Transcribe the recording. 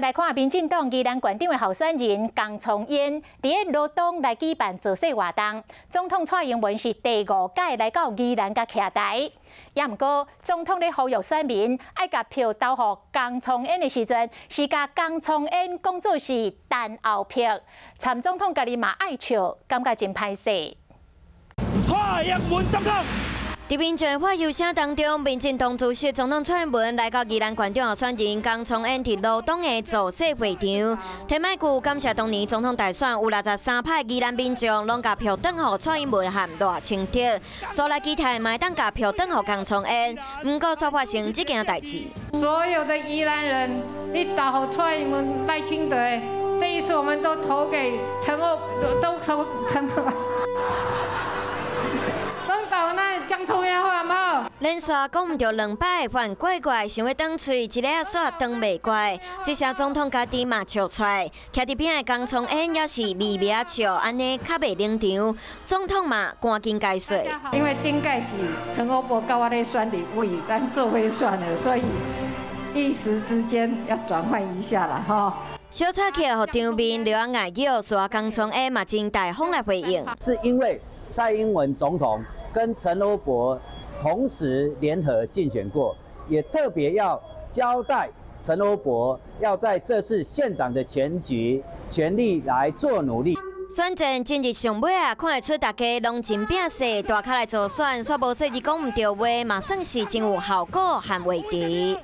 再来看民进党宜兰县长的候选人江聪燕，伫个罗东来举办造势活动。总统蔡英文是第5届来到宜兰甲徛台，也毋过总统咧呼吁选民爱甲票投予江聪燕的时阵，是甲江聪燕讲做是单后票。参总统家己嘛爱笑，感觉真歹势。蔡英文总统。 伫民众发游声当中，民进党主席总统蔡英文来到宜兰县长候选人江聪燕伫罗东的造势会场，提麦句感谢当年总统大选有63派宜兰民众拢甲票转予蔡英文和赖清德，所来期待嘛当甲票转予江聪燕，毋过却发生这件代志。所有的宜兰人，你投给蔡英文、赖清德，这一次我们都投给陈欧，都投陈。江聪燕好唔好？连续讲唔着2摆，犯怪怪，想要转喙，一个也煞转袂过。这下总统家己嘛笑出来，徛伫边的江聪燕也是微微啊笑，安尼较袂冷场。总统嘛赶紧解说，因为顶届是陈欧博甲我咧选立委，咱做伙选的，所以一时之间要转换一下啦，哈。小插曲互场面留下爱叫，说江聪燕嘛真大方来回应，是因为蔡英文总统。 跟陈欧博同时联合竞选过，也特别要交代陈欧博要在这次县长的选举全力来做努力。选战今日上尾啊，看得出大家拢真拼势，大卡来做选，煞无说你讲唔对话，嘛算是真有效果和话题。